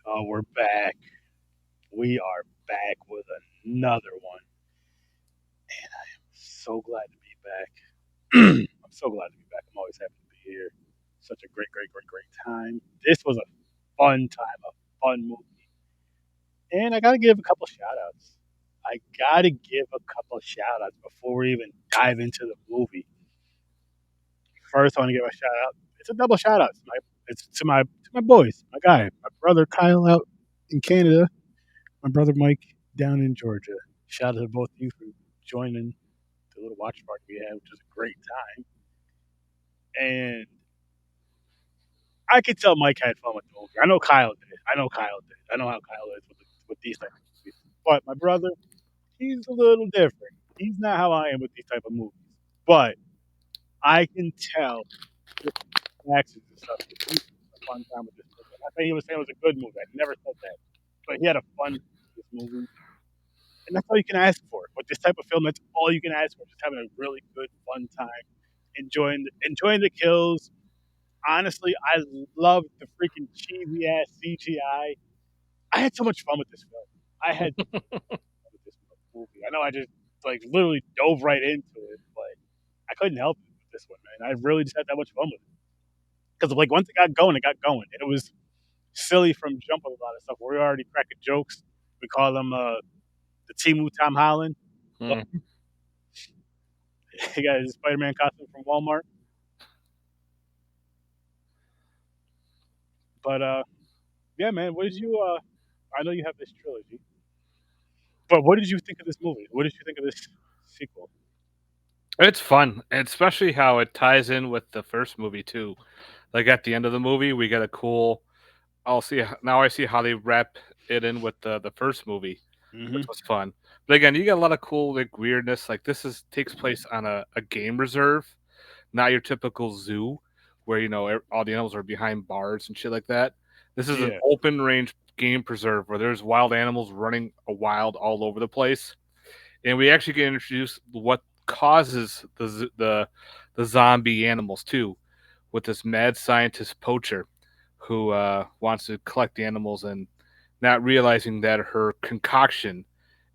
Oh, we're back. We are back with another one. And I am so glad to be back. I'm so glad to be back. I'm always happy to be here. Such a great time. This was a fun time, a fun movie. And I got to give a couple shout outs. I got to give a couple shout outs before we even dive into the movie. First, I want to give a shout out. It's a double shout out. It's to my boys, my guy, my brother Kyle out in Canada, my brother Mike down in Georgia. Shout out to both of you for joining the little watch party we had, which was a great time. And I could tell Mike had fun with the movie. I know Kyle did. I know Kyle did. I know how Kyle is with these type of movies. But my brother, he's a little different. He's not how I am with these type of movies. But I can tell with accents and stuff. He had a fun time with this movie. I think he was saying it was a good movie. I never said that. But he had a fun time with this movie. And that's all you can ask for. With this type of film, that's all you can ask for. Just having a really good, fun time, enjoying the kills. Honestly, I love the freaking cheesy ass CGI. I had so much fun with this film. I had so much fun with this movie. I know I just like literally dove right into it, but I couldn't help it with this one, man. I really just had that much fun with it because like once it got going, and it was silly from jump with a lot of stuff. We're already cracking jokes. We call them the Timu Tom Holland. Hmm. He got his Spider-Man costume from Walmart. But yeah, man, what did you? I know you have this trilogy, but what did you think of this movie? What did you think of this sequel? It's fun, and especially how it ties in with the first movie too. Like at the end of the movie, we get a cool. I'll see now. I see how they wrap it in with the first movie, which Hmm. was fun. But again, you get a lot of cool like weirdness. Like this is takes place on a game reserve, not your typical zoo where all the animals are behind bars and shit like that. This is an Yeah, open range game preserve where there's wild animals running a wild all over the place, and we actually get introduced what causes the zombie animals too, with this mad scientist poacher who wants to collect the animals and not realizing that her concoction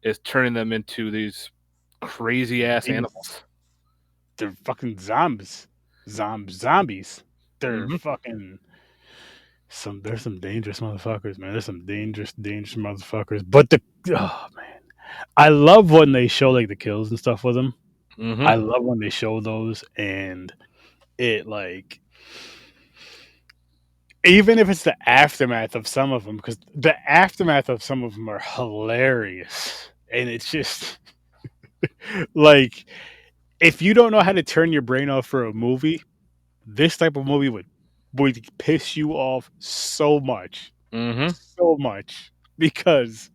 is turning them into these crazy ass these animals. they're fucking zombies, zombies. They're Hmm. fucking some. There's some dangerous motherfuckers, man. There's some dangerous motherfuckers. But the oh man, I love when they show like the kills and stuff with them. Hmm. I love when they show those and it like even if it's the aftermath of some of them, because the aftermath of some of them are hilarious, and it's just like if you don't know how to turn your brain off for a movie, this type of movie would piss you off Hmm. so much because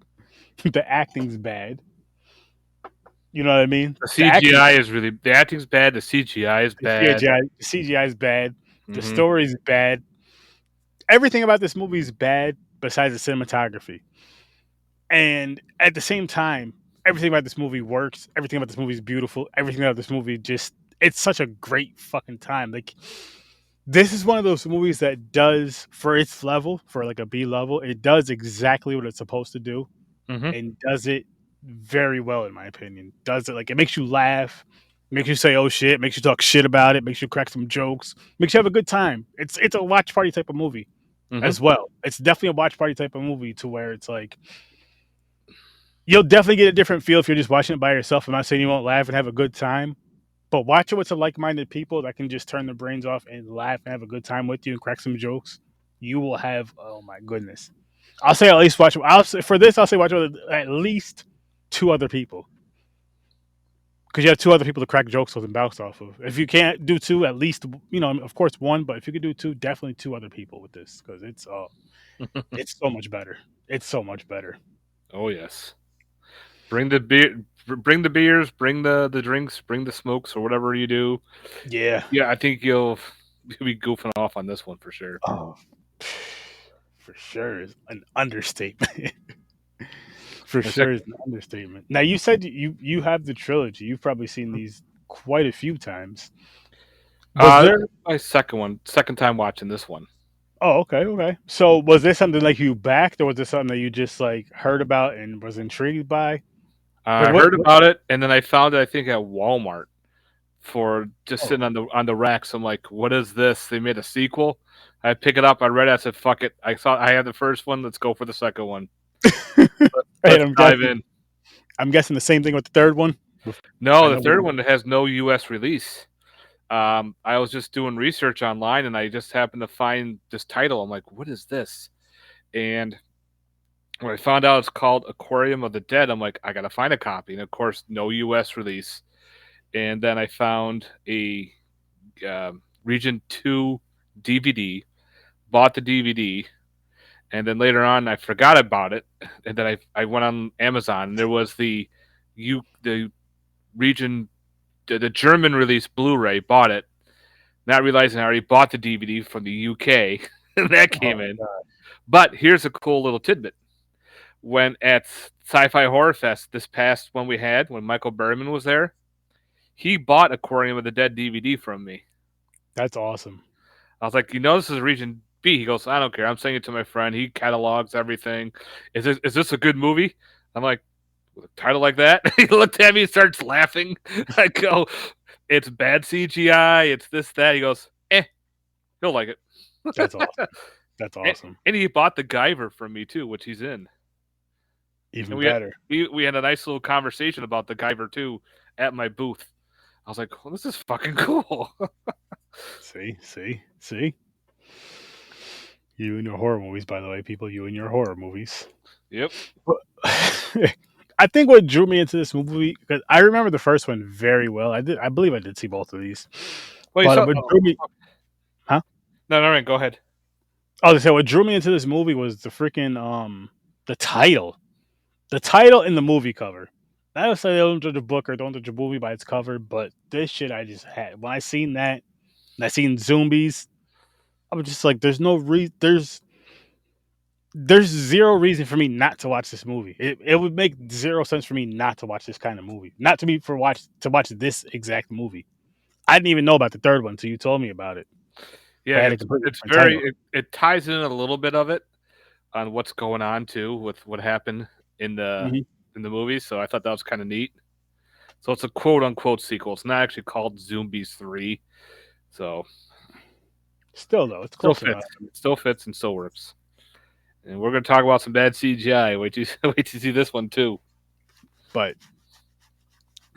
the acting's bad. You know what I mean? The The acting, CGI is really the acting's bad. The CGI is bad. the CGI is bad. The Hmm. story's bad. Everything about this movie is bad besides the cinematography. And at the same time, everything about this movie works. Everything about this movie is beautiful. Everything about this movie just it's such a great fucking time. Like this is one of those movies that does for its level, for like a B level, it does exactly what it's supposed to do Hmm. and does it very well in my opinion. Does it like it makes you laugh, makes you say oh shit, makes you talk shit about it, makes you crack some jokes, makes you have a good time. It's a watch party type of movie Hmm. as well. It's definitely a watch party type of movie to where it's like you'll definitely get a different feel if you're just watching it by yourself. I'm not saying you won't laugh and have a good time, but watch it with some like-minded people that can just turn their brains off and laugh and have a good time with you and crack some jokes. You will have oh my goodness. I'll say at least watch. I'll say for this. I'll say watch with at least two other people because you have two other people to crack jokes with and bounce off of. If you can't do two, at least of course one. But if you could do two, definitely two other people with this because it's so much better. It's so much better. Oh yes. Bring the beer. Bring the beers. Bring the drinks. Bring the smokes or whatever you do. Yeah. Yeah, I think you'll be goofing off on this one for sure. Oh, for sure is an understatement. For The sure is second, an understatement. Now you said you have the trilogy. You've probably seen these quite a few times. Was uh, there my second time watching this one. Oh, okay, okay. So was this something like you backed, or was this something that you just like heard about and was intrigued by? Like I what? heard about it, and then I found it, I think, at Walmart for just Oh, sitting on the racks. I'm like, what is this? They made a sequel. I pick it up. I read it. I said, fuck it. I thought I had the first one. Let's go for the second one. and Let's dive in. I'm guessing the same thing with the third one. I No, the know third we. one has no U.S. release. I was just doing research online, and I just happened to find this title. I'm like, what is this? And when I found out it's called Aquarium of the Dead, I'm like, I gotta find a copy. And of course, no U.S. release. And then I found a Region 2 DVD, bought the DVD, and then later on I forgot about it. And then I went on Amazon, and there was the Region the German release Blu-ray, bought it, not realizing I already bought the DVD from the UK, and that came Oh in. God, But here's a cool little tidbit. When at Sci-Fi Horror Fest this past one we had, when Michael Berryman was there, he bought Aquarium of the Dead DVD from me. that's awesome. I was like, this is Region B. He goes, I don't care. I'm sending it to my friend. He catalogs everything. Is this a good movie? I'm like, with a title like that? He looked at me and starts laughing. I go, it's bad CGI. It's this, that. He goes, he'll like it. That's awesome. That's and, awesome. and he bought the Guyver from me too, which he's in. And Even we had, better. we had a nice little conversation about the Guyver too at my booth. I was like, well, this is fucking cool. See. You and your horror movies, by the way, people. You and your horror movies. Yep. But I think what drew me into this movie, because I remember the first one very well. I believe I did see both of these. Well, you But saw. what Oh, drew me, huh? no, go ahead. Oh, they said what drew me into this movie was the freaking the title. The title in the movie cover. I would say don't judge a book or don't judge a movie by its cover, but this shit I just had when I seen that and I seen Zoombies, I was just like, there's zero reason for me not to watch this movie. It would make zero sense for me not to watch this kind of movie, not to be for watch to watch this exact movie. I didn't even know about the third one until you told me about it. Yeah, But it had a it's completely it's different very title. it ties in a little bit of it on what's going on too with what happened in the Hmm. in the movie. So I thought that was kind of neat. So it's a quote unquote sequel. It's not actually called Zoombies 3. So Still though, it's still close enough. fits. It still fits and still works. And we're gonna talk about some bad CGI. Wait to wait to see this one too. But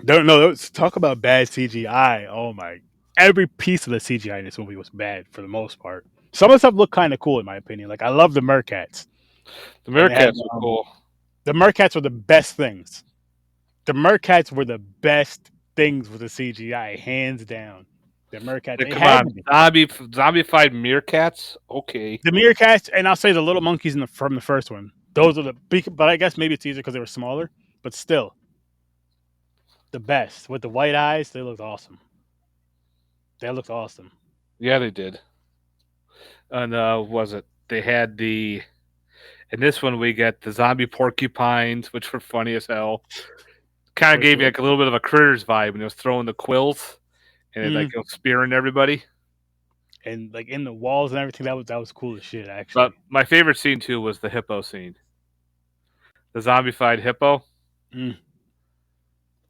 don't know. Let's talk about bad CGI. Oh my! Every piece of the CGI in this movie was bad for the most part. Some of the stuff looked kind of cool in my opinion. Like I love the Mercats, The and they had Meerkats were cool. the Mercats were the best things. The Mercats were the best things with the CGI, hands down. The Mercats, Yeah, they come had on, to be. zombified meerkats. Okay, The Meerkats, and I'll say the little monkeys from the first one. Those are but I guess maybe it's easier because they were smaller. But still, the best with the white eyes. They looked awesome. They looked awesome. yeah, they did. And was it? They had the in this one we get the zombie porcupines, which were funny as hell. Kind of Which gave you was, like a little bit of a critters vibe when he was throwing the quills and it like mm, spearing everybody. and like in the walls and everything. That was cool as shit. But Actually, my favorite scene too was the hippo scene. The zombified hippo. mm,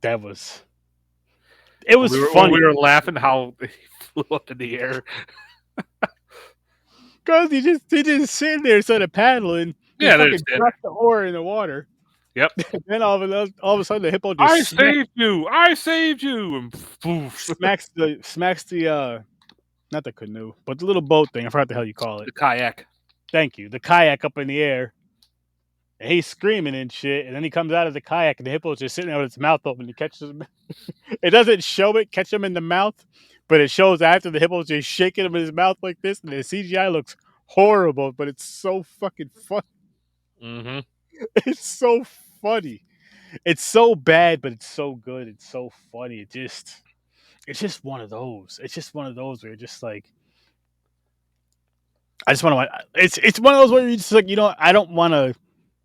that was. It When was we funny were laughing how he flew up in the air. because he just sitting there instead of paddling. He Yeah, they're fucking just in. dropped the oar in the water. Yep. And then all of a sudden the hippo just I saved you. I saved you. And poof. smacks the not the canoe, but the little boat thing. I forgot the hell you call it. The kayak. Thank you. The kayak up in the air. And he's screaming and shit. And then he comes out of the kayak and the hippo's just sitting there with its mouth open. He catches him. It doesn't show it, catch him in the mouth, but it shows after the hippo's just shaking him in his mouth like this. And the CGI looks horrible, but it's so fucking fun. Mm-hmm. It's so funny. It's so bad, but it's so good. It's so funny. It's just one of those. It's just one of those where you're just like, I just want to. It's one of those where you're just like, I don't want to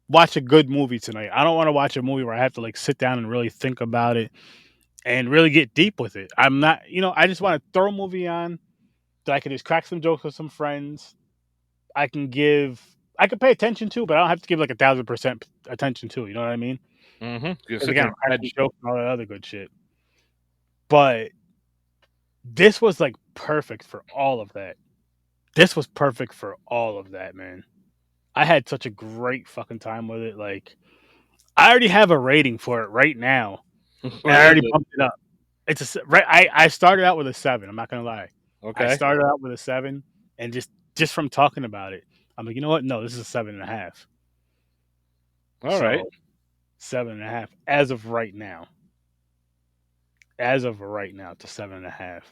watch a good movie tonight. I don't want to watch a movie where I have to like sit down and really think about it and really get deep with it. I'm not, I just want to throw a movie on that I can just crack some jokes with some friends I can pay attention to, but I don't have to give like 1,000% attention to. You know what I mean? Mm-hmm. You Because sit again, there I'm and cracking meditate. jokes and all that other good shit. But this was like perfect for all of that. This was perfect for all of that, man. I had such a great fucking time with it. Like, I already have a rating for it right now, and What I is already it? bumped it up. Right. I started out with a 7. I'm not gonna lie. I Okay. started out with a 7, and just from talking about it, I'm like, you know what? No, this is a 7.5. All right. So 7.5 as of right now. As of right now, it's a 7.5.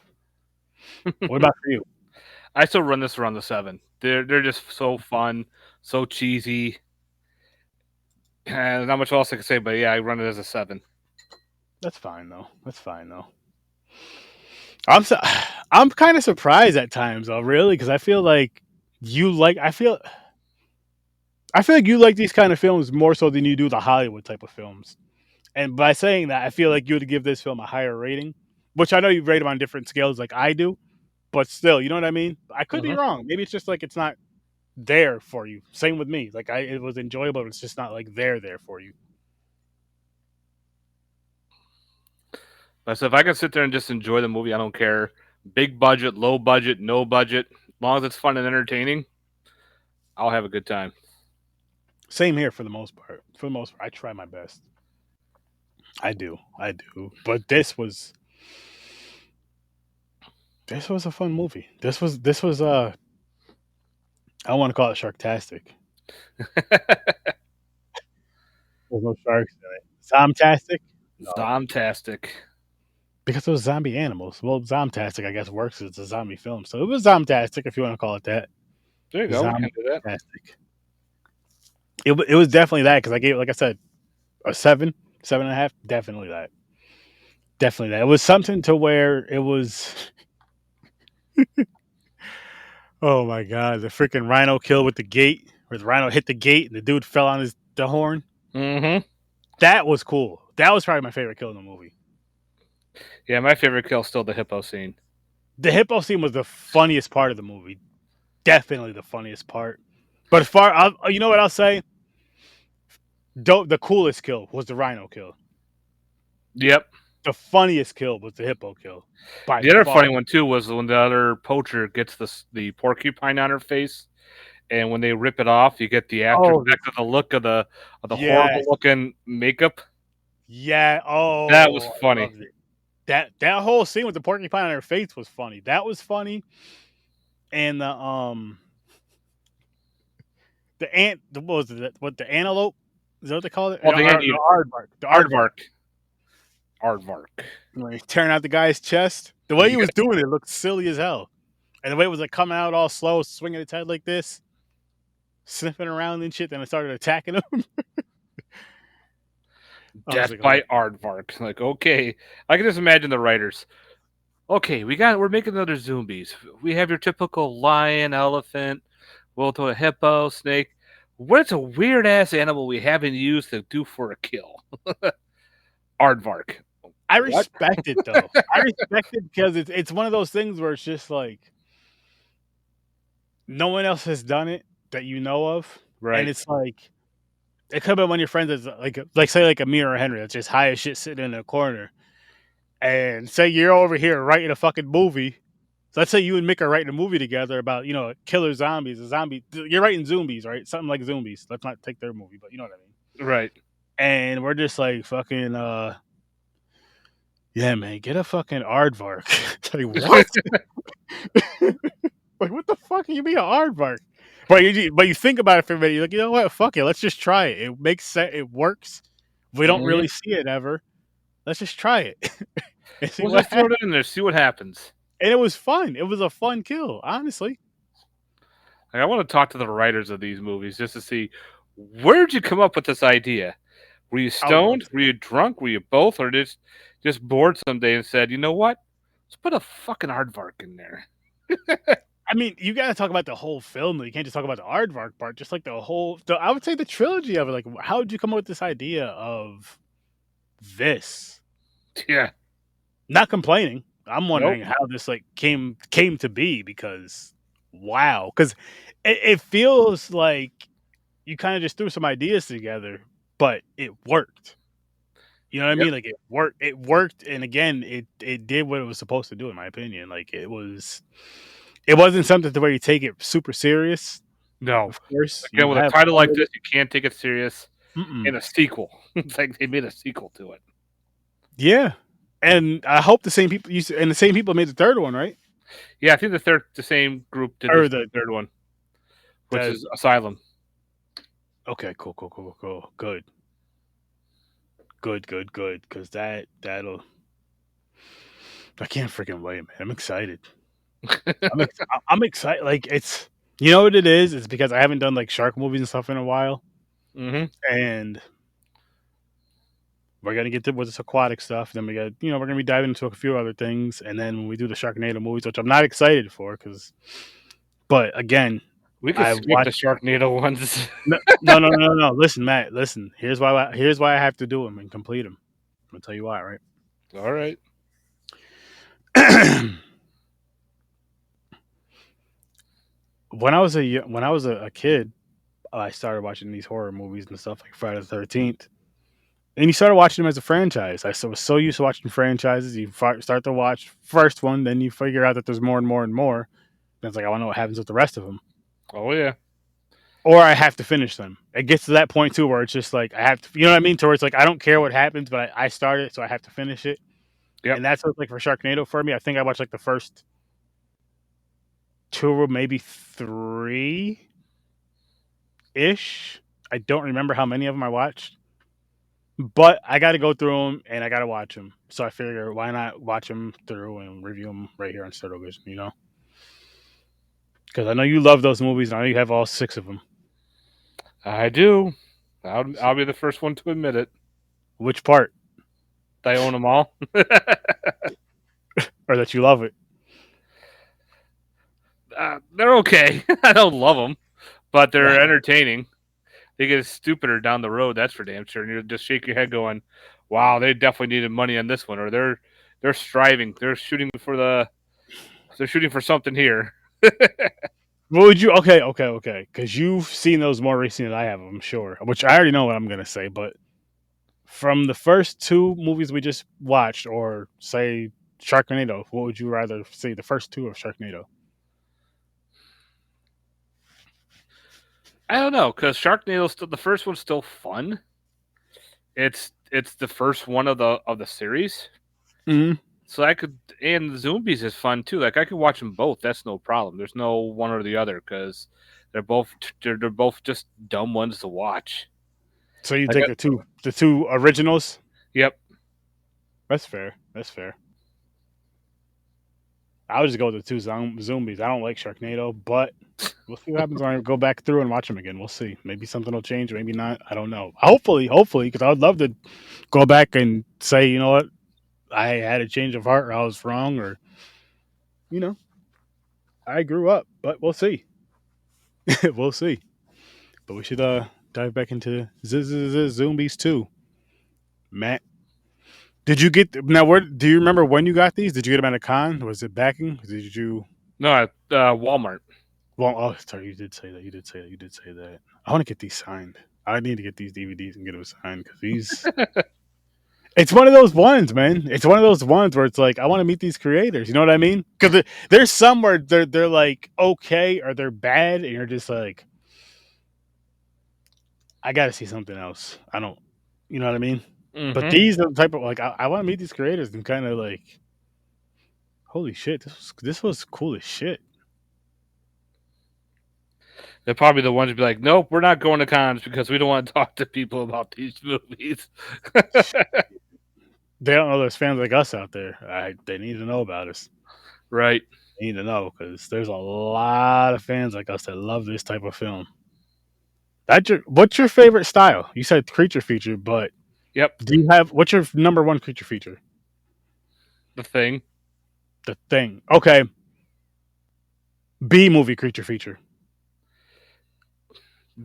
What about for you? I still run this around the 7. They're just so fun, so cheesy. And not much else I can say, but yeah, I run it as a 7. That's fine though. That's fine though. I'm so, I'm kind of surprised at times though, really, because I feel like you like. I feel like you like these kind of films more so than you do the Hollywood type of films. And by saying that, I feel like you would give this film a higher rating, which I know you rate them on different scales like I do, but still, you know what I mean? I could be Mm-hmm. wrong. Maybe it's just like it's not there for you. Same with me. Like it was enjoyable, but it's just not like there for you. But so if I can sit there and just enjoy the movie, I don't care. Big budget, low budget, no budget. As long as it's fun and entertaining, I'll have a good time. Same here for the most part. For the most part, I try my best. I do. But this was a fun movie. This was I want to call it sharktastic. There's no sharks in it. Zomtastic? No. Zomtastic. Because it was zombie animals. Well, Zomtastic, I guess, works as a zombie film. So it was Zomtastic, if you want to call it that. There you go. We can do that. Zomtastic. It was definitely that because I gave, like I said, a 7, 7.5. Definitely that. Definitely that. It was something to where it was. Oh my god, the freaking rhino kill with the gate, where the rhino hit the gate and the dude fell on the horn. Mm-hmm. That was cool. That was probably my favorite kill in the movie. Yeah, my favorite kill is still the hippo scene. The hippo scene was the funniest part of the movie. Definitely the funniest part. But you know what I'll say? The coolest kill was the rhino kill. Yep. The funniest kill was the hippo kill. By The other far. funny one too was when the other poacher gets the porcupine on her face, and when they rip it off, you get the after Oh, effect of the look of the horrible yes. looking makeup. Yeah. That was Oh, I funny. loved it. That whole scene with the porcupine on her face was funny. That was funny. And the ant what was it? What the antelope? Is that what they call it? Oh, the The anteater. aardvark. The aardvark. Aardvark. Aardvark. When he's tearing out the guy's chest. The way he Yeah. was doing it looked silly as hell. And the way it was like coming out all slow, swinging its head like this, sniffing around and shit. Then it started attacking him. I was Death like, by oh, Aardvark. Like, okay. I can just imagine the writers. Okay, we're making another zombies. We have your typical lion, elephant, we'll throw a hippo, snake. What's a weird ass animal we haven't used to do for a kill? Aardvark. I What? respect it though. I respect it because it's one of those things where it's just like no one else has done it that you know of, and Right. it's like it could have been one of your friends that's like say like a me or a Henry that's just high as shit sitting in a corner, and say you're over here writing a fucking movie. So let's say you and Mick are writing a movie together about killer zombies, a zombie. You're writing Zoombies, right? Something like Zoombies. Let's not take their movie, but you know what I mean. Right. And we're just like fucking yeah, man, get a fucking aardvark. Like what? Like what the fuck do you mean an aardvark? But you think about it for a minute. You're like, you know what? Fuck it. Let's just try it. It makes sense. It works. We don't Mhm. really see it ever. Let's just try it and see We'll what just throw happens. it in there, see what happens. And it was fun. It was a fun kill, honestly. Like, I want to talk to the writers of these movies just to see where'd you come up with this idea? Were you I would love stoned? to. Were you drunk? Were you both? Or just bored someday and said, you know what? Let's put a fucking aardvark in there. I mean, you got to talk about the whole film. You can't just talk about the aardvark part. Just like I would say the trilogy of it. Like, how did you come up with this idea of this? Yeah. Not complaining. I'm Nope. wondering how this like came to be because wow. Because it feels like you kind of just threw some ideas together, but it worked. You know what I Yep. mean? Like it worked. It worked, and again, it did what it was supposed to do, in my opinion. Like it wasn't something to where you take it super serious. No. Of course, Again, you with a have title fun like with this, it. you can't take it serious. Mm-mm. In a sequel, it's like they made a sequel to it. Yeah, and I hope the same people and the same people made the third one, right? Yeah, I think the same group did Or this the third one, which the is Asylum. okay, cool, good, because that'll I can't freaking wait, man. I'm excited. I'm excited. Like it's you know what it is? It's because I haven't done like shark movies and stuff in a while, Mm-hmm. and we're gonna get to with this aquatic stuff. Then we got we're gonna be diving into a few other things, and then when we do the Sharknado movies, which I'm not excited for, but again, We could I skip watched. the Sharknado ones. No. Listen, Matt. Listen. Here's why I have to do them and complete them. I'm gonna tell you why, All right. right? When I was a kid, I started watching these horror movies and stuff like Friday the 13th. And you started watching them as a franchise. Was so used to watching franchises. You start to watch first one, then you figure out that there's more and more and more. And it's like I want to know what happens with the rest of them, Oh yeah. or I have to finish them. It gets to that point too, where it's just like I have to, you know what I mean? To where it's like I don't care what happens, but I start it, so I have to finish it. Yep. And that's what like for Sharknado for me. I think I watched like the first two or maybe three ish. I don't remember how many of them I watched. But I got to go through them and I got to watch them. So I figure why not watch them through and review them right here on Sturd Vision, Because I know you love those movies and I know you have all six of them. I do. I'll So, be the first one to admit it. which part? I own them all. Or that you love it? They're okay. I don't love them, but Yeah. they're entertaining. They get stupider down the road. That's for damn sure. And you just shake your head, going, "Wow, they definitely needed money on this one, or they're striving. They're shooting for something here." What would you? Okay. Because you've seen those more recently than I have, I'm sure. Which I already know what I'm gonna say. But from the first two movies we just watched, or say Sharknado, what would you rather see? The first two of Sharknado? I don't know, because Sharknado still the first one's still fun. It's the first one of the series, Mm-hmm. so I could and Zoombies is fun too. Like I could watch them both. That's no problem. There's no one or the other because they're both just dumb ones to watch. So you I take got the two originals. yep. That's fair. That's fair. I would just go with the two zombies. I don't like Sharknado, but we'll see what happens when I go back through and watch them again. We'll see. Maybe something will change. Maybe not. I don't know. Hopefully, because I would love to go back and say, you know what, I had a change of heart, or I was wrong, or you know, I grew up. But we'll see. We'll see. But we should dive back into Zombies too. Matt, did you get now? Where do you remember when you got these? Did you get them at a con? Was it backing? Did you? No, at Walmart. Well, oh, sorry, you did say that. You did say that. I want to get these signed. I need to get these DVDs and get them signed because these. It's one of those ones, man. It's one of those ones where it's like I want to meet these creators. You know what I mean? Because there's some where they're like okay or they're bad, and you're just like, I got to see something else. I don't. You know what I mean? But Mm-hmm. these are the type of like I want to meet these creators and kind of like, holy shit, this was cool as shit. They're probably the ones to be like, nope, we're not going to cons because we don't want to talk to people about these movies. They don't know there's fans like us out there. They need to know about us. Right. They need to know because there's a lot of fans like us that love this type of film. What's your favorite style? You said creature feature, but Yep. do you have what's your number one creature feature? The Thing. The Thing. Okay. B movie creature feature.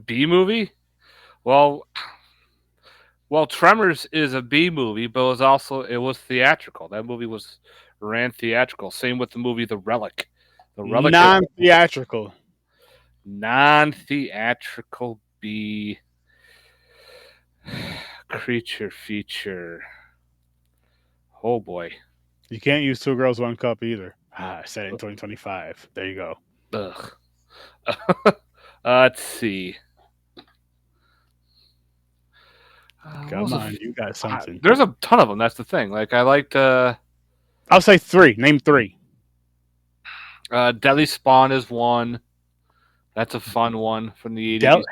B movie. Well, Tremors is a B movie, but it was theatrical. That movie ran theatrical. Same with the movie The Relic. The Relic is Non theatrical. Non-theatrical B creature feature. Oh boy. You can't use Two Girls, One Cup either. I said it in 2025. There you go. Ugh. Let's see. Come on, you got something. There's a ton of them. That's the thing. Like I liked I'll say three. Name three. Deadly Spawn is one. That's a fun one from the 80s.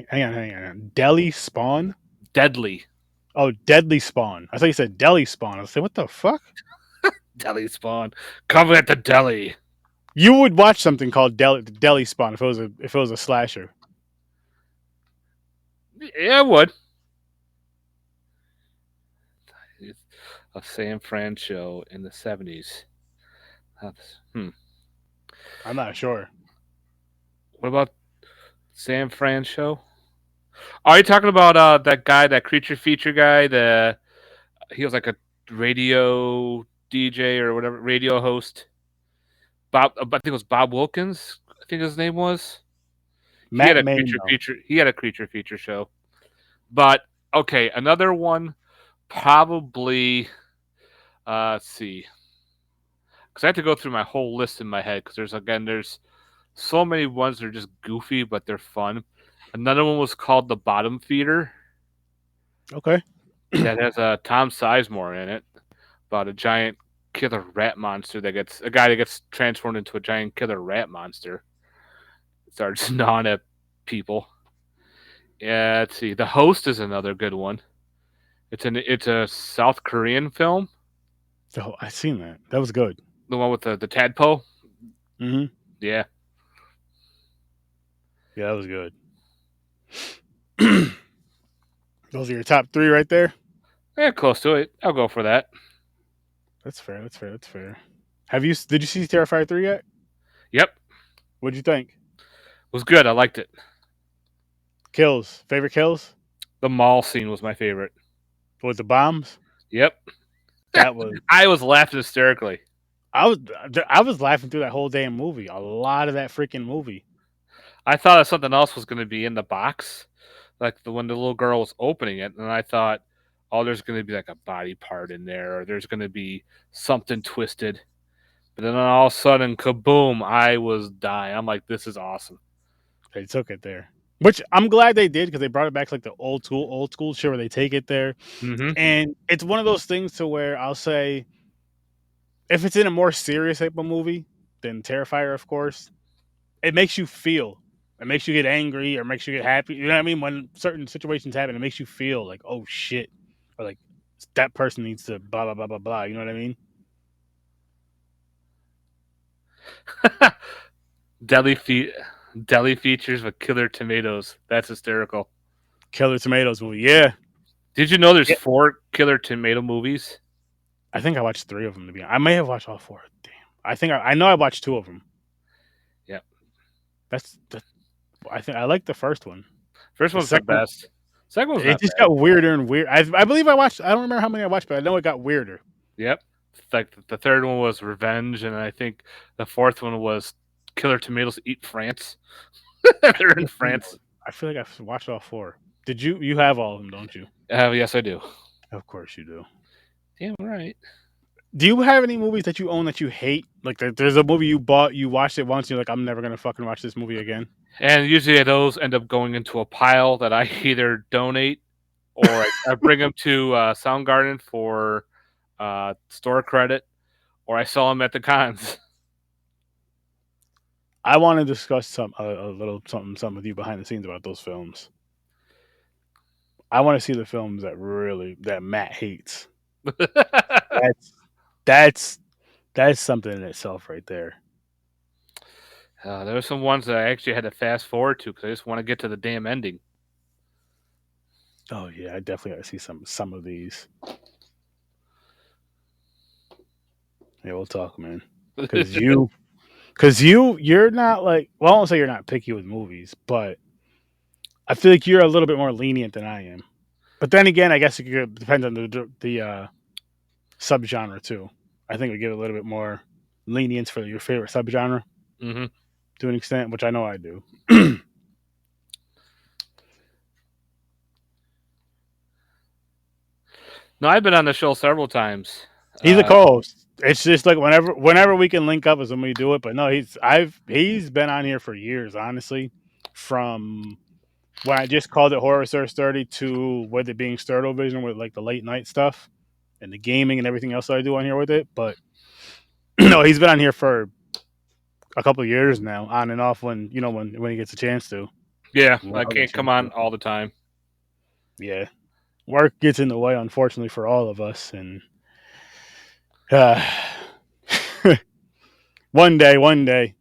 Hang on. Deli Spawn? Deadly. Oh, Deadly Spawn. I thought you said Deli Spawn. I was like, what the fuck? Deli Spawn. Come at the deli. You would watch something called Deli Spawn if it was a slasher. Yeah, I would. A San Fran show in the 70s. I'm not sure. What about San Fran show? Are you talking about that guy, that creature feature guy? He was like a radio DJ or whatever, radio host. Bob, I think it was Bob Wilkins. I think his name was. He had Matt a Main, creature though. feature. He had a creature feature show. But okay, another one probably. Let's see, because I have to go through my whole list in my head because there's so many ones that are just goofy but they're fun. Another one was called The Bottom Feeder. Okay. That has Tom Sizemore in it about a giant killer rat monster a guy that gets transformed into a giant killer rat monster. Starts gnawing at people. Yeah, let's see. The Host is another good one. It's a South Korean film. Oh, I seen that. That was good. The one with the tadpole. Mm-hmm. Yeah. Yeah, that was good. Those are your top three right there. Yeah, close to it. I'll go for that. That's fair. That's fair. Did you see Terrifier 3 yet? Yep. What'd you think? It was good. I liked it. Kills. Favorite kills? The mall scene was my favorite. With the bombs? Yep. That was I was laughing hysterically. I was laughing through that whole damn movie. A lot of that freaking movie. I thought that something else was going to be in the box, like when the little girl was opening it, and I thought, oh, there's going to be like a body part in there, or there's going to be something twisted. But then all of a sudden, kaboom! I was dying. I'm like, this is awesome. They took it there, which I'm glad they did because they brought it back to like the old school shit where they take it there. Mm-hmm. And it's one of those things to where I'll say, if it's in a more serious type of movie than Terrifier, of course, it makes you feel. It makes you get angry or makes you get happy. You know what I mean? When certain situations happen, it makes you feel like, oh shit, or like that person needs to blah blah blah blah blah. You know what I mean? Deli features with killer tomatoes. That's hysterical. Killer Tomatoes movie, yeah. Did you know there's Yeah. 4 killer tomato movies? I think I watched 3 of them. To be honest, I may have watched all 4. Damn, I know I watched 2 of them. Yep. That's I think I like the first one. First one's the best. Second one's It not just bad. got weirder and weird. I believe I watched. I don't remember how many I watched, but I know it got weirder. Yep. Like the third one was Revenge, and I think the fourth one was Killer Tomatoes Eat France. They're in France. I feel like I've watched all 4. Did you? You have all of them, don't you? Yes, I do. Of course you do. Damn right. Do you have any movies that you own that you hate? Like there's a movie you bought, you watched it once, you're like, I'm never gonna fucking watch this movie again. And usually those end up going into a pile that I either donate or I bring them to Soundgarden for store credit, or I sell them at the cons. I want to discuss a little something with you behind the scenes about those films. I want to see the films that Matt hates. That's something in itself right there. There were some ones that I actually had to fast forward to because I just want to get to the damn ending. Oh yeah, I definitely got to see some of these. Yeah, we'll talk, man. Because you're not like, well, I won't say you're not picky with movies, but I feel like you're a little bit more lenient than I am. But then again, I guess it could depend on the subgenre too. I think we give a little bit more lenience for your favorite subgenre. Mm-hmm. to an extent, which I know I do. No, I've been on the show several times. He's a co-host. It's just like whenever we can link up with somebody do it. But no, he's been on here for years, honestly. From when I just called it Horror Research 30 to with it being Sturd Vision with like the late night stuff and the gaming and everything else that I do on here with it. But no, he's been on here for a couple of years now, on and off when he gets a chance to. Yeah, When I I get a can't come chance on to. all the time. Yeah, work gets in the way, unfortunately for all of us, and uh, one day, maybe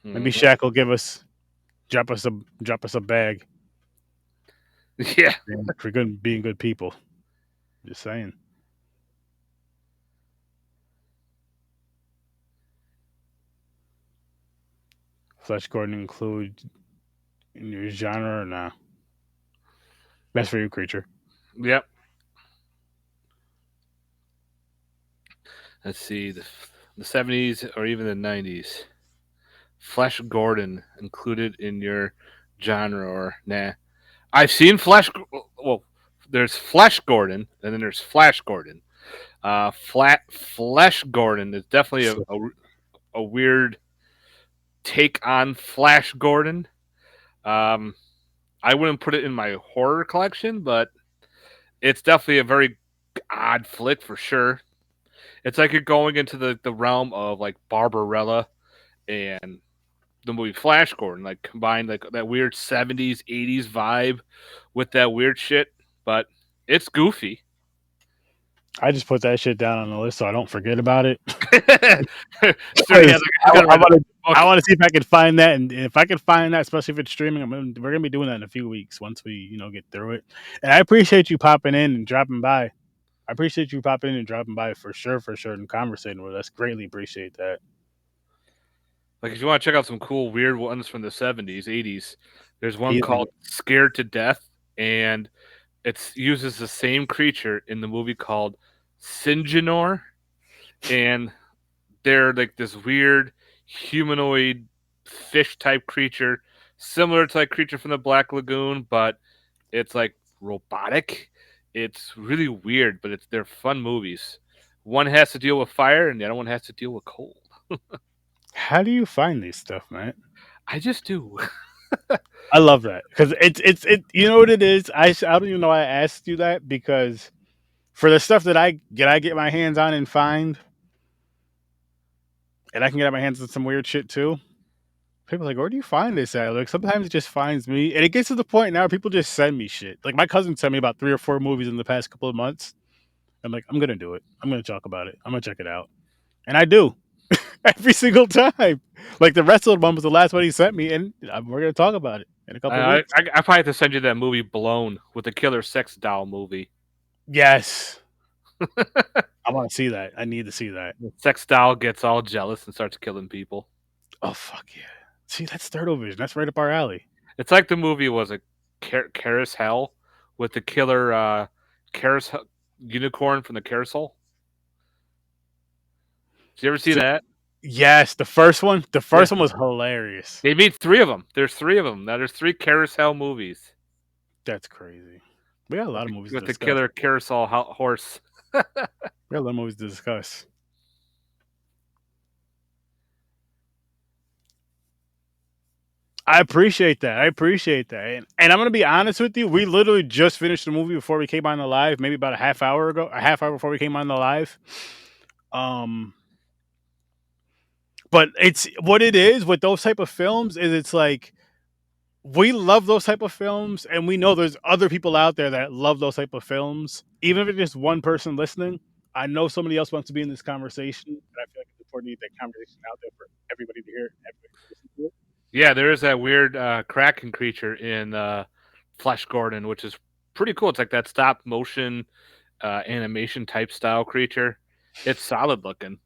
Hmm. Shaq will drop us a bag Yeah. for good being good people. Just saying. Flesh Gordon include in your genre or nah? That's for you, creature. Yep. Let's see the 70s or even the 90s. Flash Gordon included in your genre or nah? I've seen Well, there's Flash Gordon and then there's Flash Gordon. Flash Gordon is definitely a weird take on Flash Gordon. Um, I wouldn't put it in my horror collection, but it's definitely a very odd flick for sure. It's like you're going into the realm of like Barbarella and the movie Flash Gordon, like combined like that weird 70s, 80s vibe with that weird shit, but it's goofy. I just put that shit down on the list so I don't forget about it. Sturdy has like, he's gonna I write a want to. I book. want to see if I can find that, and if I can find that, especially if it's streaming, we're gonna be doing that in a few weeks once we, get through it. And I appreciate you popping in and dropping by. I appreciate you popping in and dropping by for sure, and conversating with us. Greatly appreciate that. Like if you want to check out some cool weird ones from the 70s, 80s, there's one He's called Scared to Death, and it uses the same creature in the movie called Sinjanor, and they're like this weird humanoid fish type creature, similar to like creature from the Black Lagoon, but it's like robotic. It's really weird, but they're fun movies. One has to deal with fire, and the other one has to deal with cold. How do you find these stuff, man? I just do. I love that because it's. You know what it is? I don't even know why I asked you that because for the stuff that I get my hands on and find, and I can get my hands on some weird shit too. People are like, where do you find this at? Like sometimes it just finds me, and it gets to the point now where people just send me shit. Like my cousin sent me about 3 or 4 movies in the past couple of months. I'm like, I'm gonna do it. I'm gonna talk about it. I'm gonna check it out, and I do every single time. Like the rest of the one was the last one he sent me, and we're gonna talk about it in a couple of I, weeks. I probably have to send you that movie Blown with the killer sex doll movie. Yes, I want to see that. I need to see that. The sex doll gets all jealous and starts killing people. Oh fuck yeah! See, that's Third Vision. That's right up our alley. It's like the movie was a Carousel with the killer carousel unicorn from the carousel. Did you ever see So, that? yes, the first one. The Yeah. first one was hilarious. They made three of them. There's three of them. Now there's three carousel movies That's crazy. We got a lot of movies to with the discuss. killer carousel horse. We got a lot of movies to discuss. I appreciate that. And I'm gonna be honest with you. We literally just finished the movie before we came on the live. Maybe about a half hour ago. A half hour before we came on the live. Um, but it's what it is with those type of films is it's like we love those type of films, and we know there's other people out there that love those type of films. Even if it's just one person listening, I know somebody else wants to be in this conversation, and I feel like it's important to get that conversation out there for everybody to hear, everybody to listen to it. Yeah, there is that weird kraken creature in Flash Gordon, which is pretty cool. It's like that stop motion animation type style creature. It's solid looking.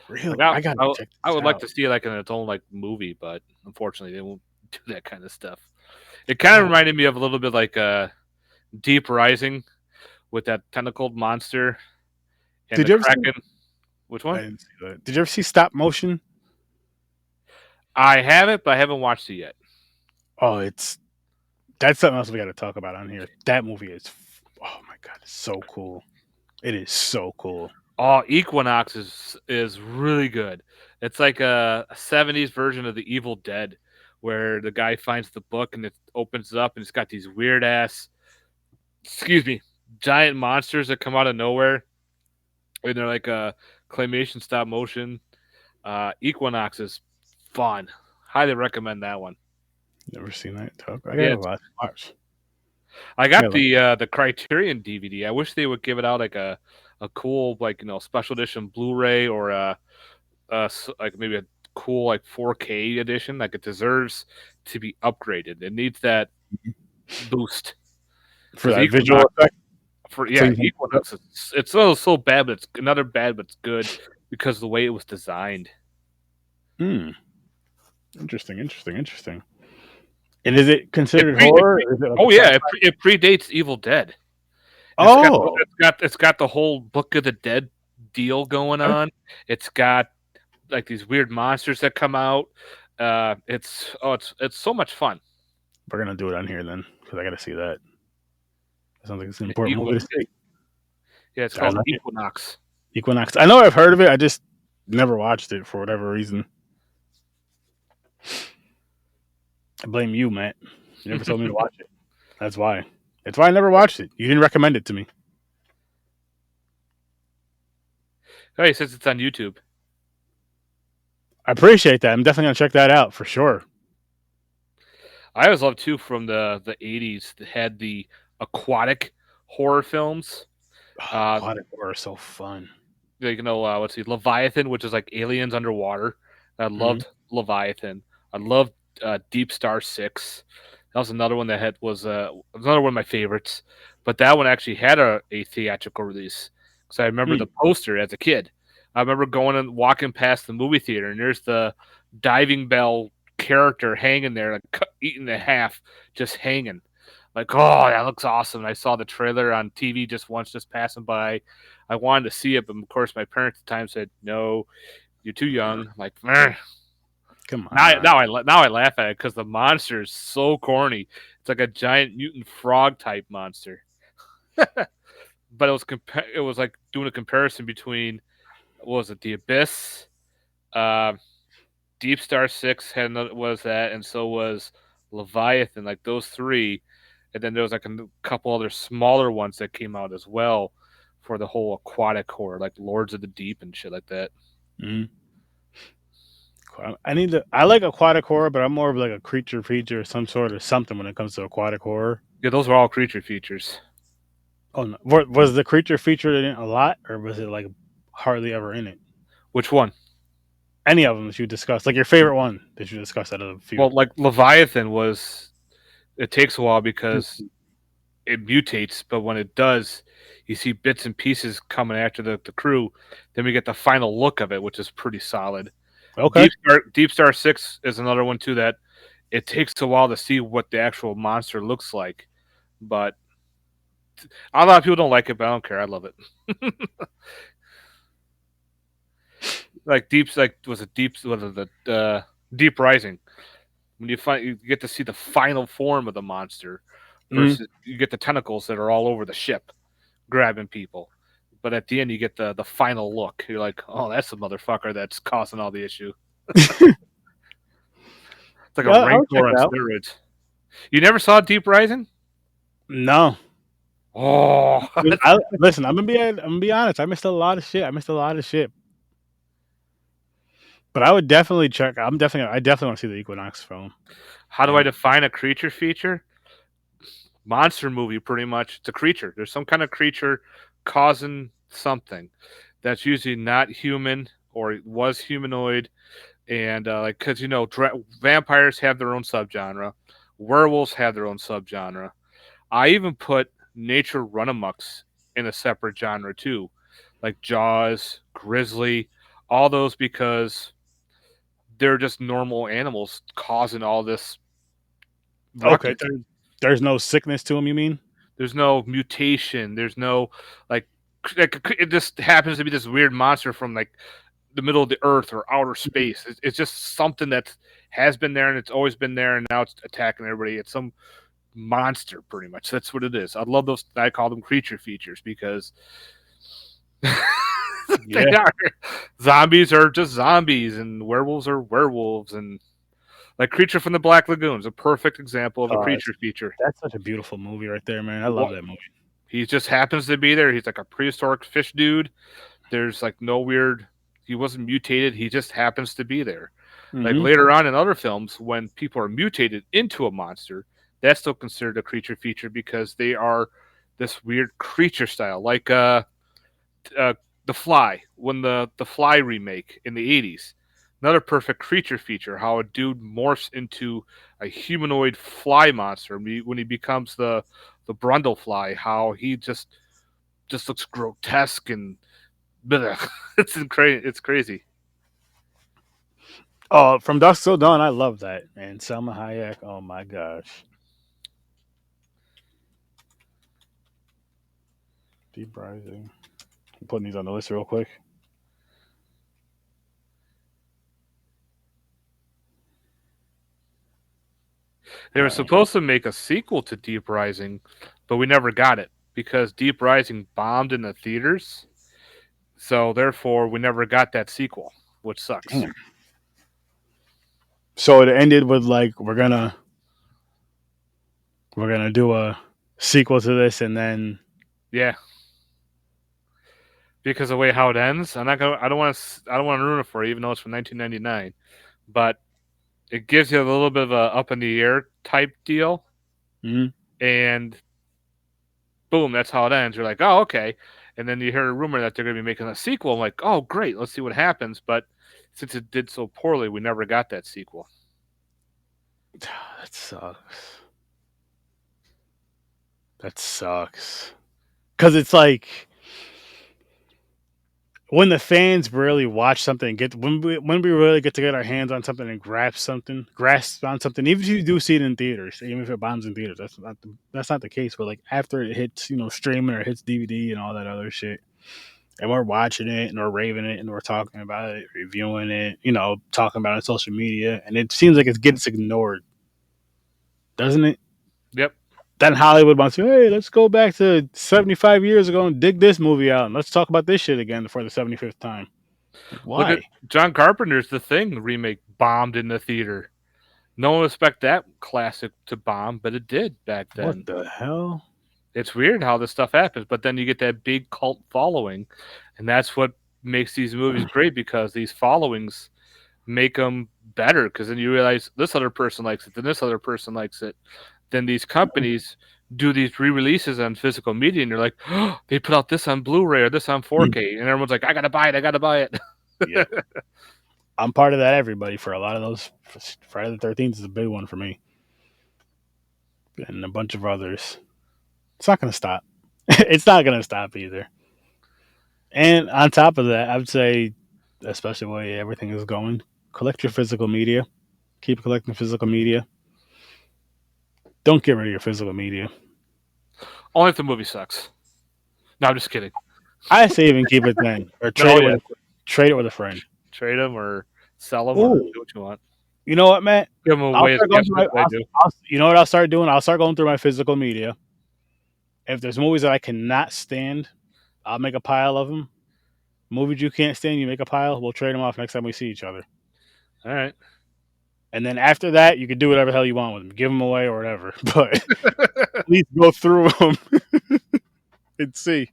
Like Really, I gotta check I this would like out. to see it like in its own like movie, but unfortunately they won't do that kind of stuff. It kind of Oh, reminded me of a little bit like Deep Rising with that tentacled monster and did the you ever see? kraken. Which I one? didn't see that. Did you ever see stop motion? I have it, but I haven't watched it yet. Oh, that's something else we got to talk about on here. That movie is, oh my god, it's so cool. It is so cool. Oh, Equinox is really good. It's like a 70s version of the Evil Dead, where the guy finds the book and it opens it up and it's got these weird ass, excuse me, giant monsters that come out of nowhere, and they're like a claymation stop motion. Equinox is fun. Highly recommend that one. Never seen that. Talk. I got Yeah, a lot to watch. I I got got like, the Criterion DVD. I wish they would give it out like a cool like special edition Blu-ray or like maybe a cool like 4K edition. Like it deserves to be upgraded. It needs that boost for because that visual Equinox effect. for So yeah you can. Equinox it's so bad, but it's another bad, but it's good because of the way it was designed. Hmm. Interesting. Interesting. Interesting. And is it It considered pre, it horror? pre Or is it like a oh yeah, sci-fi? it predates Evil Dead. Oh. It's got the whole Book of the Dead deal going Okay. on. It's got like these weird monsters that come out. It's so much fun. We're gonna do it on here then, because I got to see that. That sounds like it's an Yeah, important movie to see. yeah, it's I called like it. Equinox. Equinox. I know I've heard of it. I just never watched it for whatever reason. I blame you, Matt. You never told me to watch it. That's why. That's why I never watched it. You didn't recommend it to me. Oh, he says it's on YouTube. I appreciate that. I'm definitely gonna check that out for sure. I always loved too from the 80s that had the aquatic horror films. Oh, Uh, aquatic horror is so fun. let's see, Leviathan, which is like aliens underwater. I Mm-hmm. loved Leviathan. I loved Deep Star 6. That was another one that was another one of my favorites. But that one actually had a theatrical release because I remember the poster as a kid. I remember going and walking past the movie theater, and there's the diving bell character hanging there, like eaten in half, just hanging. Like, oh, that looks awesome. And I saw the trailer on TV just once, just passing by. I wanted to see it, but of course, my parents at the time said, "No, you're too young." I'm like, "Meh." Come Now, on. now I laugh at it because the monster is so corny. It's like a giant mutant frog type monster. But it was like doing a comparison between what was it, the Abyss, uh, Deep Star 6 had another, was that, and so was Leviathan. Like those three, and then there was like a couple other smaller ones that came out as well for the whole aquatic horror, like Lords of the Deep and shit like that. Mm-hmm. I need to. I like aquatic horror, but I'm more of like a creature feature, some sort of something when it comes to aquatic horror. Yeah, those were all creature features. Oh no. Was the creature featured in it a lot, or was it like hardly ever in it? Which one? Any of them that you discussed, like your favorite one that you discussed out of a few. Well, like Leviathan was. It takes a while because it mutates, but when it does, you see bits and pieces coming after the crew. Then we get the final look of it, which is pretty solid. Okay. Deep Star 6 is another one too that it takes a while to see what the actual monster looks like. But a lot of people don't like it, but I don't care. I love it. Like Deep Rising. When you get to see the final form of the monster Mm-hmm. versus you get the tentacles that are all over the ship grabbing people. But at the end, you get the final look. You're like, oh, that's the motherfucker that's causing all the issue. It's like a Yeah, I'll check rancor on it out. steroids. You never saw Deep Rising? No, Oh, listen. I'm gonna be honest. I missed a lot of shit. I missed a lot of shit. But I would definitely check. I definitely want to see the Equinox film. how do I And define a creature feature? Monster movie, pretty much. It's a creature. There's some kind of creature causing something that's usually not human or was humanoid. And like, because vampires have their own subgenre, werewolves have their own subgenre. I even put nature runamucks in a separate genre too, like Jaws, Grizzly, all those because they're just normal animals causing all this okay, ruckus. there's no sickness to them. You mean? There's no mutation. There's no like it just happens to be this weird monster from like the middle of the earth or outer space. It's just something that has been there and it's always been there, and now it's attacking everybody. It's some monster, pretty much. That's what it is. I love those. I call them creature features because they Yeah. are. Zombies are just zombies, and werewolves are werewolves, and like Creature from the Black Lagoon is a perfect example of a creature feature. That's such a beautiful movie right there, man. I love that movie. He just happens to be there. He's like a prehistoric fish dude. There's like no weird. He wasn't mutated. He just happens to be there. Like Mm-hmm. later on in other films, when people are mutated into a monster, that's still considered a creature feature because they are this weird creature style, like uh, the Fly, when the Fly remake in the '80s. Another perfect creature feature, how a dude morphs into a humanoid fly monster when he becomes the Brundle Fly. How he just looks grotesque and bleh. It's crazy. Oh, From Dusk Till Dawn, I love that, man. Selma Hayek, oh my gosh. Deep Rising. I'm putting these on the list real quick. They were All right. supposed to make a sequel to Deep Rising, but we never got it because Deep Rising bombed in the theaters. So therefore, we never got that sequel, which sucks. Damn. So it ended with like we're gonna do a sequel to this, and then Yeah, because the way how it ends, I'm not gonna. I don't want to ruin it for you, even though it's from 1999. But it gives you a little bit of a up in the air type deal, mhm. and boom, that's how it ends. You're like, oh, okay. And then you hear a rumor that they're going to be making a sequel. I'm like, oh, great, let's see what happens. But since it did so poorly, we never got that sequel. That sucks. That sucks. Because it's like when the fans really watch something, get when we really get to get our hands on something and grasp on something. Even if you do see it in theaters, even if it bombs in theaters, that's not the case. But like after it hits, streaming or hits DVD and all that other shit, and we're watching it and we're raving it and we're talking about it, reviewing it, talking about it on social media, and it seems like it gets ignored, doesn't it? Yep. Then Hollywood wants to, hey, let's go back to 75 years ago and dig this movie out and let's talk about this shit again for the 75th time. Like, Look at why? John Carpenter's The Thing remake bombed in the theater. No one expect that classic to bomb, but it did back What then. the hell? It's weird how this stuff happens, but then you get that big cult following, and that's what makes these movies great because these followings make them better because then you realize this other person likes it, then this other person likes it. Then these companies do these re-releases on physical media, and you're like, oh, they put out this on Blu-ray or this on 4K, and everyone's like, I gotta buy it, I gotta buy it. Yep. I'm part of that, everybody, for a lot of those. Friday the 13th is a big one for me. And a bunch of others. It's not going to stop. It's not going to stop either. And on top of that, I would say, especially the way everything is going, collect your physical media. Keep collecting physical media. Don't get rid of your physical media. Only if the movie sucks. No, I'm just kidding. I say even keep it then, or No, yeah, trade it with a friend. trade them or sell them or Oh, do what you want. you know what, Matt? Give them I'll away as start going gifts through like they do. you know what I'll start doing? I'll start going through my physical media. If there's movies that I cannot stand, I'll make a pile of them. Movies you can't stand, you make a pile. We'll trade them off next time we see each other. All right. And then after that, you can do whatever the hell you want with them, give them away or whatever. But at least go through them and see.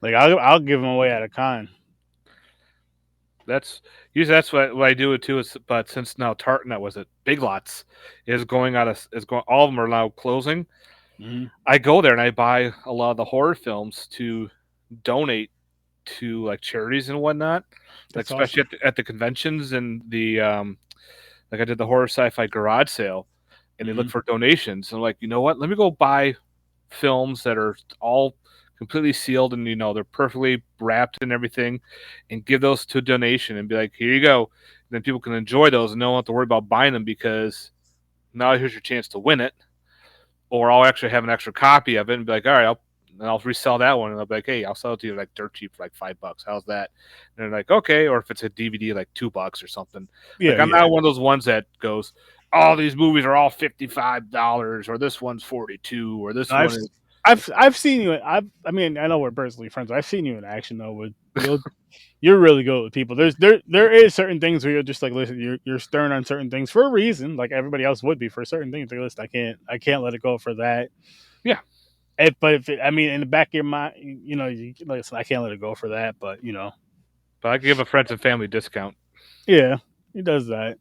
Like I'll give them away at a con. That's usually that's what I do it too. Is but since now Tartan, was it Big Lots is going out of is going all of them are now closing. Mm-hmm. I go there and I buy a lot of the horror films to donate to like charities and whatnot. Like That's especially awesome. at the conventions and the like I did the horror sci-fi garage sale and they Mm-hmm. look for donations. And I'm like, you know what? Let me go buy films that are all completely sealed and they're perfectly wrapped and everything and give those to a donation and be like, here you go. And then people can enjoy those and don't have to worry about buying them because now here's your chance to win it. Or I'll actually have an extra copy of it and be like, all right, and I'll resell that one, and I'll be like, hey, I'll sell it to you like dirt cheap for like $5. How's that? And they're like, okay. Or if it's a DVD, like $2 or something. Yeah, Like I'm yeah. not one of those ones that goes, all these movies are all $55, or this one's 42, or this I've one is. I've seen you. I mean, I know we're personally friends. I've seen you in action though. With you're really good with people. There is certain things where you're just like, listen, you're stern on certain things for a reason, like everybody else would be for certain things. Like, listen, I can't let it go for that. Yeah, But if I mean, in the back of your mind, listen, I can't let it go for that. But but I can give a friends and family discount. yeah, he does that.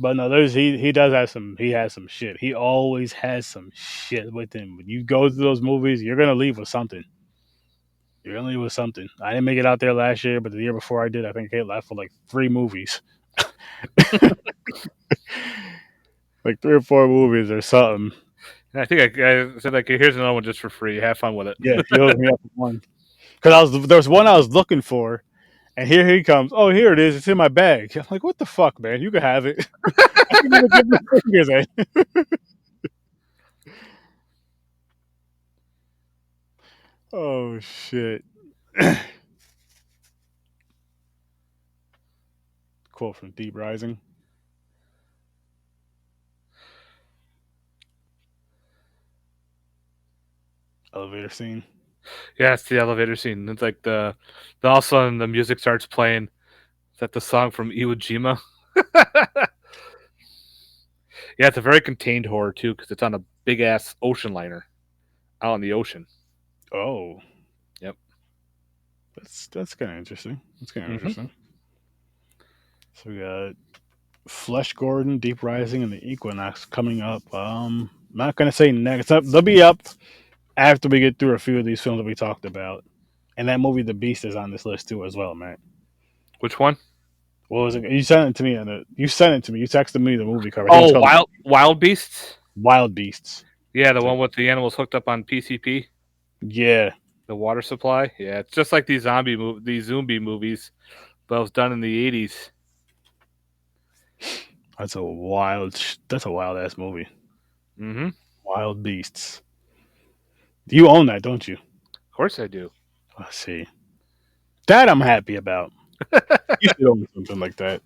But no, he does have some he has some shit. He always has some shit with him. When you go to those movies, you're gonna leave with something. You're gonna leave with something. I didn't make it out there last year, but the year before I did, I think I left for like 3 movies. Like 3 or 4 movies or something. And I think I said like, here's another one just for free. Have fun with it. Yeah, he hooked me up with one. Because there was one I was looking for, and here he comes. Oh, here it is. It's in my bag. I'm like, what the fuck, man? You can have it. I can even give my fingers. Oh shit. Quote from Deep Rising. Elevator scene. Yeah, it's the elevator scene. It's like all of a sudden the music starts playing. Is that the song from Iwo Jima? Yeah, it's a very contained horror too, because it's on a big ass ocean liner out in the ocean. Oh, Yep. that's kind of interesting. That's kind of Hmm. interesting. So we got Flesh Gordon, Deep Rising, and the Equinox coming up. I'm not gonna say next. They'll be up after we get through a few of these films that we talked about. And that movie, The Beast, is on this list too, as well, man. Which one? What was it? You sent it to me. You sent it to me. You texted me the movie cover. I think it's Oh, called Wild Beasts. Wild Beasts. Yeah, the So, one with the animals hooked up on PCP, yeah, the water supply. Yeah, it's just like these zombie movies, but it was done in the '80s. that's a wild ass movie. Mm-hmm. Of Wild Beasts. You own that, don't you? course I do. Let's see. That I'm happy about. You should own something like that.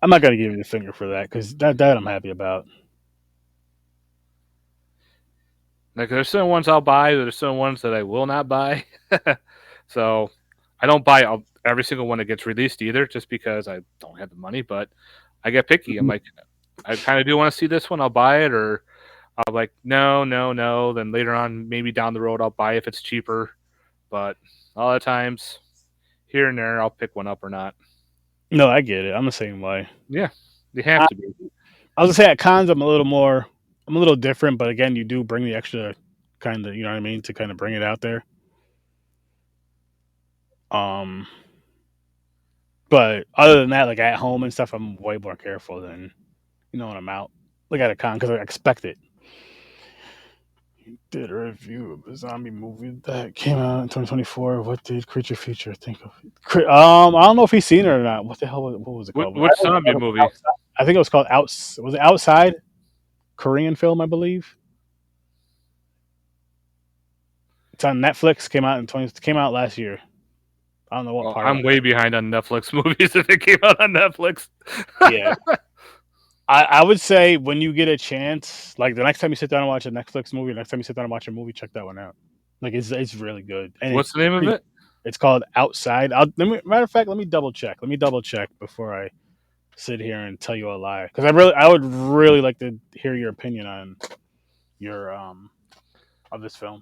I'm not gonna give you the finger for that because that I'm happy about. Like there's certain ones I'll buy, there's certain ones that I will not buy. So I don't buy every single one that gets released either, just because I don't have the money. But I get picky. I'm Mhm. like, I kind of do want to see this one. I'll buy it, or I'll like, no, no, no. Then later on, maybe down the road, I'll buy if it's cheaper. But all the times, here and there, I'll pick one up or not. No, I get it. I'm the same way. Yeah, they have I, to be. I was gonna say at cons I'm a little more. I'm a little different, but again, you do bring the extra kind of, you know what I mean, to kind of bring it out there. Um, but other than that, like at home and stuff, I'm way more careful than when I'm out. Like at a con because I expect it. Did a review of a zombie movie that came out in 2024. What did Creature Feature think of it? I don't know if he's seen it or not. What the hell? What was it called? I, Which know zombie it was movie? Outside. I think it was called Outs. Was it Outside? Korean film, I believe. It's on Netflix. Came out last year. I don't know what Oh, part of I'm it. way behind on Netflix movies if it came out on Netflix. Yeah, I would say when you get a chance, like the next time you sit down and watch a Netflix movie, next time you sit down and watch a movie, check that one out. Like it's really good, and What's the name of it? it's called Outside. Matter of fact, let me double check. Let me double check before I sit here and tell you a lie, because I would really like to hear your opinion on your of this film.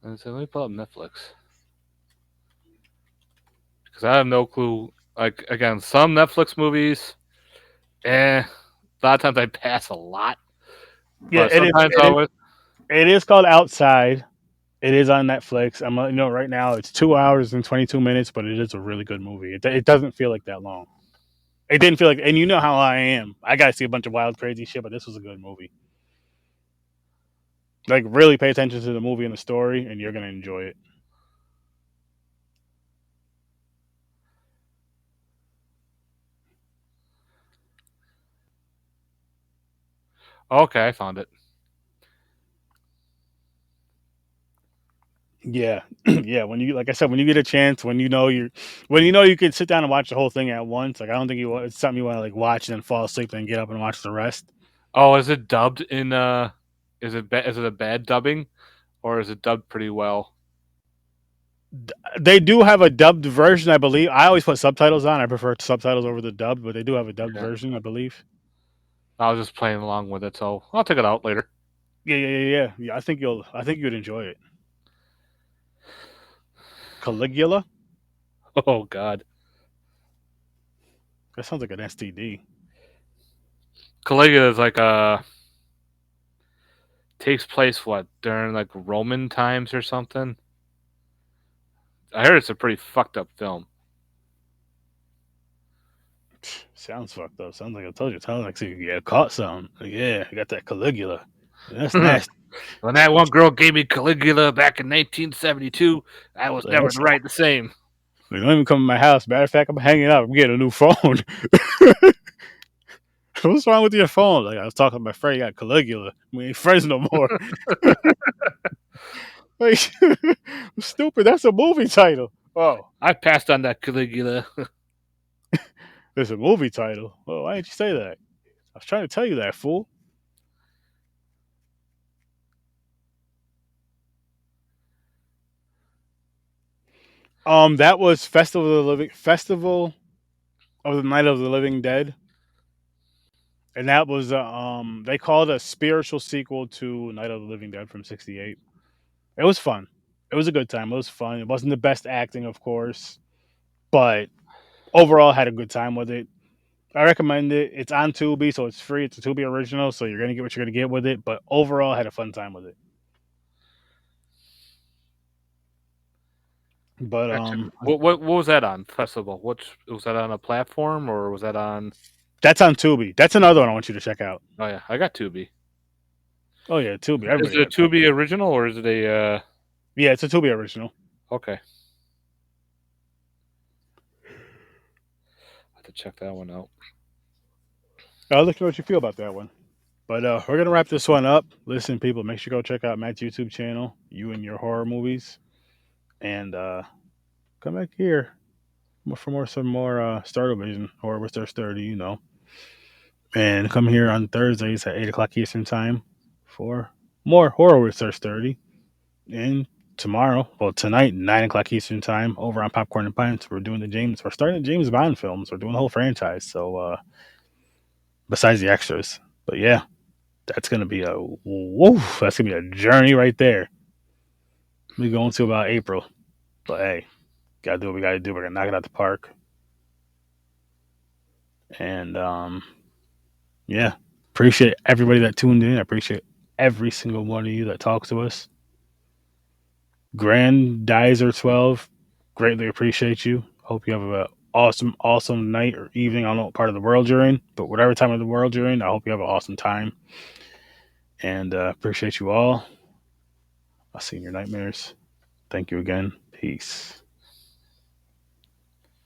And so let me pull up Netflix because I have no clue. Like again, some Netflix movies, a lot of times I pass a lot, Yeah, but sometimes I would. it is called Outside. It is on Netflix. I'm right now it's 2 hours and 22 minutes, but it is a really good movie. It doesn't feel like that long. It didn't feel like, and you know how I am. I gotta see a bunch of wild, crazy shit, but this was a good movie. Like, really pay attention to the movie and the story, and you're gonna enjoy it. Okay, I found it. Yeah, yeah. When you, like I said, when you get a chance, when you know you can sit down and watch the whole thing at once. Like I don't think it's something you want to like watch and then fall asleep and get up and watch the rest. Oh, is it dubbed in? Is it a bad dubbing, or is it dubbed pretty well? They do have a dubbed version, I believe. I always put subtitles on. I prefer subtitles over the dubbed, but they do have a dubbed Okay. version, I believe. I was just playing along with it, so I'll check it out later. Yeah, yeah, yeah, yeah. Yeah, I think you'd enjoy it. Caligula. Oh God, That sounds like an STD. Caligula is like takes place what during like Roman times or something. I heard it's a pretty fucked up film. Sounds fucked up. Sounds like I told you. Sounds like you get caught something. Like, yeah, I got that Caligula. That's When nasty. that one girl gave me Caligula back in 1972, I was never That's, right the same. you don't even come to my house. Matter of fact, I'm hanging out. I'm getting a new phone. What's wrong with your phone? Like I was talking to my friend, you got Caligula. We ain't friends no more. Like, stupid. That's a movie title. Oh, I passed on that Caligula. it's a movie title. Well, why didn't you say that? I was trying to tell you that, fool. That was Festival of the Night of the Living Dead, and that was they called it a spiritual sequel to Night of the Living Dead from '68. It was fun. It was a good time. It was fun. It wasn't the best acting, of course, but overall had a good time with it. I recommend it. It's on Tubi, so it's free. It's a Tubi original, so you're gonna get what you're gonna get with it. But overall, had a fun time with it. But What was that on festival? What was that on a platform or was that on? that's on Tubi. That's another one I want you to check out. Oh yeah, I got Tubi. Oh yeah, Tubi. Is Everybody it a got Tubi. Tubi original or is it a? Yeah, it's a Tubi original. Okay, I have to check that one out. I'll let you know what you feel about that one. But we're gonna wrap this one up. Listen, people, make sure you go check out Matt's YouTube channel, You and Your Horror Movies, and come back here for some more Star Vision Horror with Sturdy, you know. And come here on Thursdays at 8 o'clock Eastern Time for more Horror with Sturdy. And tomorrow, well, tonight, 9 o'clock Eastern Time, over on Popcorn and Pints, we're doing we're starting the James Bond films. We're doing the whole franchise. So, besides the extras. But yeah, that's going to be that's going to be a journey right there. We go into about April. But hey, got to do what we got to do. We're going to knock it out the park. And, yeah, appreciate everybody that tuned in. I appreciate every single one of you that talks to us. Grandizer 12, greatly appreciate you. Hope you have an awesome, awesome night or evening. I don't know what part of the world you're in, but whatever time of the world you're in, I hope you have an awesome time. And appreciate you all. I'll see you in your nightmares. Thank you again. Peace.